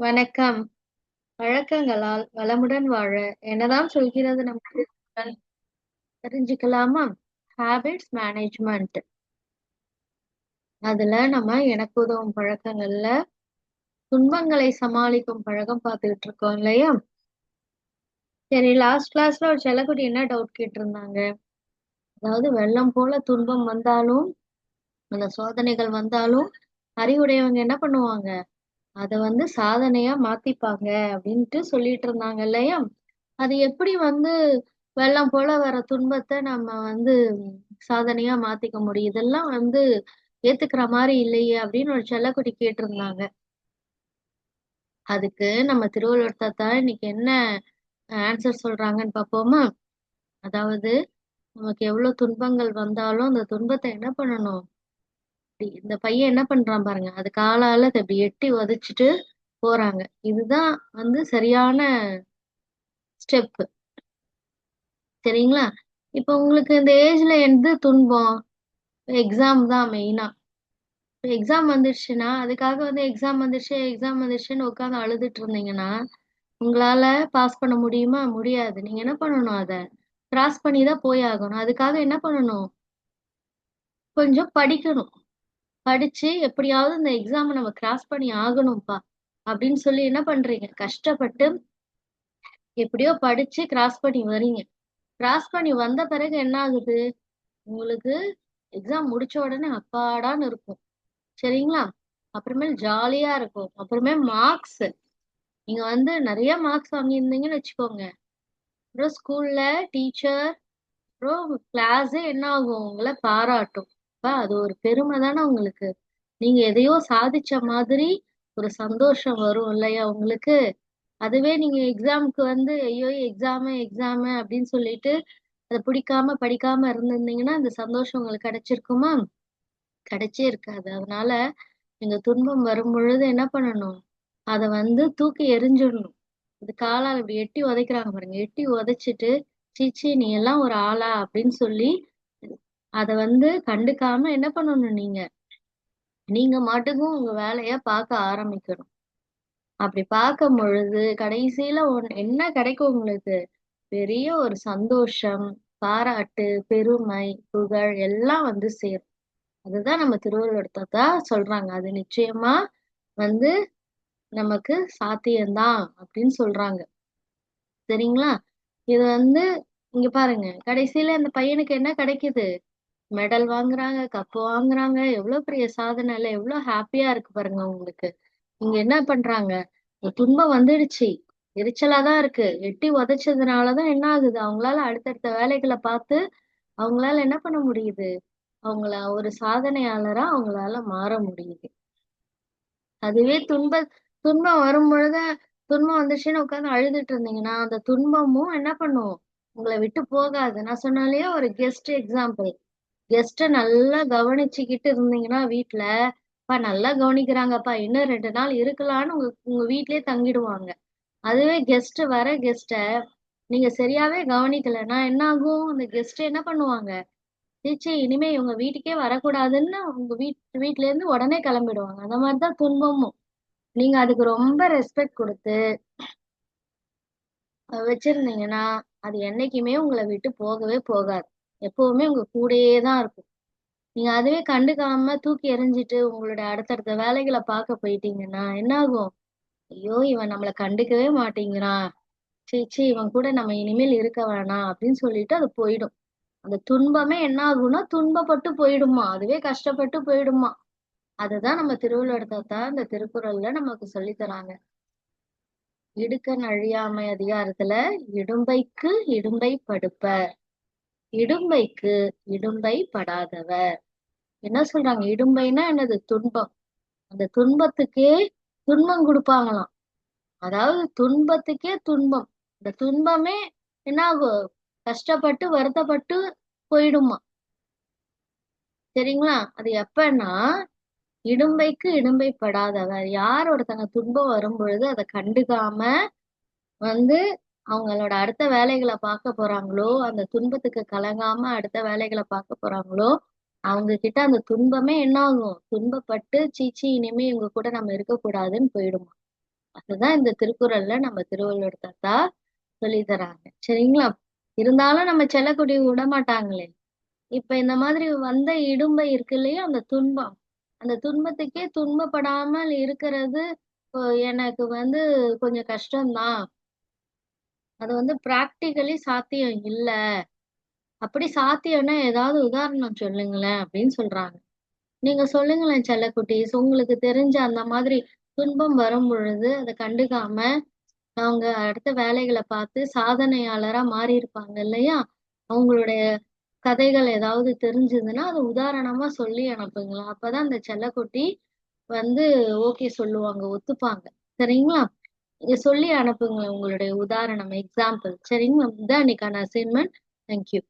வணக்கம். பழக்கங்களால் வளமுடன் வாழ என்னதான் சொல்கிறது நம் திருக்குறள்? தெரிஞ்சுக்கலாமா? Habits management. அதுல நம்ம எனக்கு உதவும் பழக்கங்கள்ல துன்பங்களை சமாளிக்கும் பழக்கம் பார்த்துக்கிட்டு இருக்கோம் இல்லையா? சரி, லாஸ்ட் கிளாஸ்ல ஒரு செல்லக்குட்டி என்ன டவுட் கேட்டிருந்தாங்க? அதாவது வெள்ளம் போல துன்பம் வந்தாலும், அந்த சோதனைகள் வந்தாலும், அறிவுடையவங்க என்ன பண்ணுவாங்க? அத சாதனையா மாத்திப்பாங்க அப்படின்ட்டு சொல்லிட்டு இருந்தாங்க இல்லையா? அது எப்படி வெள்ளம் போல வர துன்பத்த நம்ம சாதனையா மாத்திக்க முடியும்? இதெல்லாம் ஏத்துக்கிற மாரி இல்லையே அப்படின்னு ஒரு செல்லக்குட்டி கேட்டிருந்தாங்க. அதுக்கு நம்ம திருவள்ளுவர் தாத்தா இன்னைக்கு என்ன ஆன்சர் சொல்றாங்கன்னு பார்ப்போமா? அதாவது நமக்கு எவ்வளவு துன்பங்கள் வந்தாலும் அந்த துன்பத்த என்ன பண்ணணும்? இந்த பையன் என்ன பண்றான் பாருங்க. அது காலால அத இப்படி எட்டி உதைச்சிட்டு போறாங்க. இதுதான் சரியான ஸ்டெப். சரிங்களா? இப்ப உங்களுக்கு இந்த ஏஜ்ல எது துன்பம்? எக்ஸாம் தான் மெயினா. எக்ஸாம் வந்துருச்சுன்னா, அதுக்காக எக்ஸாம் வந்துருச்சுன்னு உட்கார்ந்து அழுதுட்டு இருந்தீங்கன்னா, உங்களால பாஸ் பண்ண முடியுமா? முடியாது. நீங்க என்ன பண்ணணும் அத? கிராஸ் பண்ணி தான் போய் ஆகணும். அதுக்காக என்ன பண்ணணும்? கொஞ்சம் படிக்கணும். படிச்சு எப்படியாவது இந்த எக்ஸாம நம்ம கிராஸ் பண்ணி ஆகணும்ப்பா! அப்படின்னு சொல்லி என்ன பண்றீங்க? கஷ்டப்பட்டு எப்படியோ படிச்சு கிராஸ் பண்ணி வரீங்க. கிராஸ் பண்ணி வந்த பிறகு என்ன ஆகுது? உங்களுக்கு எக்ஸாம் முடிச்ச உடனே அப்பாடான்னு இருக்கும். சரிங்களா? அப்புறமேல் ஜாலியா இருக்கும். அப்புறமே மார்க்ஸ் நீங்க நெறைய மார்க்ஸ் வாங்கியிருந்தீங்கன்னு வச்சுக்கோங்க. அப்புறம் ஸ்கூல்ல டீச்சர், அப்புறம் கிளாஸே என்ன ஆகும்? உங்கள பாராட்டும். அப்ப அது ஒரு பெருமை தானே உங்களுக்கு. நீங்க எதையோ சாதிச்ச மாதிரி ஒரு சந்தோஷம் வரும் இல்லையா உங்களுக்கு? அதுவே நீங்க எக்ஸாம்க்கு ஐயோ! எக்ஸாமு அப்படின்னு சொல்லிட்டு அத பிடிக்காம படிக்காம இருந்திருந்தீங்கன்னா, அந்த சந்தோஷம் உங்களுக்கு கிடைச்சிருக்குமா? கிடைச்சே இருக்காது. அதனால நீங்க துன்பம் வரும்பொழுது என்ன பண்ணணும்? அத தூக்கி எறிஞ்சிடணும். இது காலால இப்படி எட்டி உதைக்கிறாங்க பாருங்க. எட்டி உதைச்சிட்டு, "சீ! நீ எல்லாம் ஒரு ஆளா?" அப்படின்னு சொல்லி அத கண்டுக்காம என்ன பண்ணணும் நீங்க? நீங்க மாட்டுக்கும் உங்க வேலைய பார்க்க ஆரம்பிக்கணும். அப்படி பார்க்கும் பொழுது கடைசியில என்ன கிடைக்கும் உங்களுக்கு? பெரிய ஒரு சந்தோஷம், பாராட்டு, பெருமை, புகழ் எல்லாம் சேரும். அதுதான் நம்ம திருவள்ளுவர் தாத்தா சொல்றாங்க. அது நிச்சயமா வந்து நமக்கு சாத்தியம்தான் அப்படின்னு சொல்றாங்க. சரிங்களா? இது இங்க பாருங்க. கடைசியில அந்த பையனுக்கு என்ன கிடைக்குது? மெடல் வாங்குறாங்க, கப் வாங்குறாங்க. எவ்வளவு பெரிய சாதனை இல்ல? எவ்வளவு ஹாப்பியா இருக்கு பாருங்க உங்களுக்கு. இங்க என்ன பண்றாங்க? ஒரு துன்பம் வந்துடுச்சு. எரிச்சலா தான் இருக்கு. எட்டி உதைச்சதுனால தான் என்ன ஆகுது? அவங்களால அடுத்தடுத்த வேலைகள பார்த்து அவங்களால என்ன பண்ண முடியுது? அவங்கள ஒரு சாதனையாளரா அவங்களால மாற முடியுது. அதுவே துன்பம் வரும்பொழுது துன்பம் வந்துச்சுன்னு உட்கார்ந்து அழுதுட்டு இருந்தீங்கன்னா, அந்த துன்பமும் என்ன பண்ணும்? உங்கள விட்டு போகாது. நான் சொன்னேன் இல்லையா? ஒரு கெஸ்ட் எக்ஸாம்பிள். கெஸ்ட்ட நல்லா கவனிச்சுக்கிட்டு இருந்தீங்கன்னா வீட்ல, "அப்பா நல்லா கவனிக்கிறாங்கப்பா. இன்னும் 2 நாள் இருக்கலான்னு" உங்க உங்க வீட்லயே தங்கிடுவாங்க. அதுவே கெஸ்ட்ட நீங்க சரியாவே கவனிக்கலன்னா என்ன ஆகும்? அந்த கெஸ்ட் என்ன பண்ணுவாங்க? "ச்சீ! இனிமே இவங்க வீட்டுக்கே வரக்கூடாதுன்னு" உங்க வீட்ல இருந்து உடனே கிளம்பிடுவாங்க. அந்த மாரி தான் துன்பமும். நீங்க அதுக்கு ரொம்ப ரெஸ்பெக்ட் குடுத்து வச்சிருந்தீங்கன்னா, அது என்னைக்குமே உங்கள விட்டு போகவே போகாது. எப்பவுமே உங்க கூடயே தான் இருக்கும். நீங்க அதுவே கண்டுக்காம தூக்கி எறிஞ்சிட்டு உங்களுடைய அடுத்தடுத்த வேலைகள பார்க்க போயிட்டீங்கன்னா, என்ன ஆகும்? ஐயோ! இவன் நம்மள கண்டுக்கவே மாட்டேங்கிறான். ச்சீ! இவன் கூட நம்ம இனிமேல் இருக்க வேணாம் அப்படின்னு சொல்லிட்டு அது போயிடும். அந்த துன்பமே என்ன ஆகும்னா, துன்பப்பட்டு போயிடுமா. அதுவே கஷ்டப்பட்டு போயிடுமா. அதுதான் நம்ம திருவள்ளுவர் தாத்தா இந்த திருக்குறள்ல நமக்கு சொல்லி தராங்க. இடுக்கண் அழியாமை அதிகாரத்துல இடும்பைக்கு இடும்பை படுப்பர். இடும்பைக்கு இடும்பை படாதவர். என்ன சொல்றாங்க? இடும்பைன்னா என்னது? துன்பம். அந்த துன்பத்துக்கே துன்பம் குடுப்பாங்களாம். அதாவது துன்பத்துக்கே துன்பம். இந்த துன்பமே என்ன ஆகும்? கஷ்டப்பட்டு, வருத்தப்பட்டு போயிடுமா. சரிங்களா? அது எப்பன்னா, இடும்பைக்கு இடும்பை படாதவர். யார் ஒருத்தங்க துன்பம் வரும்பொழுது அத கண்டுக்காம வந்து அவங்களோட அடுத்த வேலைகள பார்க்க போறாங்களோ, அந்த துன்பத்துக்கு கலங்காம அடுத்த வேலைகள பார்க்க போறாங்களோ, அவங்க கிட்ட அந்த துன்பமே என்ன ஆகும்? துன்பப்பட்டு, இனிமே இவங்க கூட நம்ம இருக்கக்கூடாதுன்னு போயிடுமா. அதுதான் இந்த திருக்குறள்ல நம்ம திருவள்ளுவர் தாத்தா சொல்லி தராங்க. சரிங்களா? இருந்தாலும் நம்ம செல்லக்குட்டி விட மாட்டாங்களே. இப்ப இந்த மாதிரி வந்த இடும்பை இருக்கு இல்லையா? அந்த துன்பம். அந்த துன்பத்துக்கே துன்பப்படாமல் இருக்கிறது இப்போ எனக்கு கொஞ்சம் கஷ்டம்தான். அது பிராக்டிகலி சாத்தியம் இல்ல. அப்படி சாத்தியம்னா ஏதாவது உதாரணம் சொல்லுங்களேன் அப்படின்னு சொல்றாங்க. நீங்க சொல்லுங்களேன் செல்லக்குட்டீஸ். உங்களுக்கு தெரிஞ்ச அந்த மாதிரி துன்பம் வரும் பொழுது அதை கண்டுக்காம அவங்க அடுத்த வேலைகளை பார்த்து சாதனையாளரா மாறி இருப்பாங்க இல்லையா? அவங்களுடைய கதைகள் ஏதாவது தெரிஞ்சதுன்னா அது உதாரணமா சொல்லி அனுப்புங்களேன். அப்பதான் அந்த செல்லக்குட்டி வந்து ஓகே சொல்லுவாங்க, ஒத்துப்பாங்க. சரிங்களா? நீங்க சொல்லி அனுப்புங்க உங்களுடைய உதாரணம், எக்ஸாம்பிள். சரிங்களா? இதான் இன்னைக்கான அசைன்மெண்ட். தேங்க்யூ.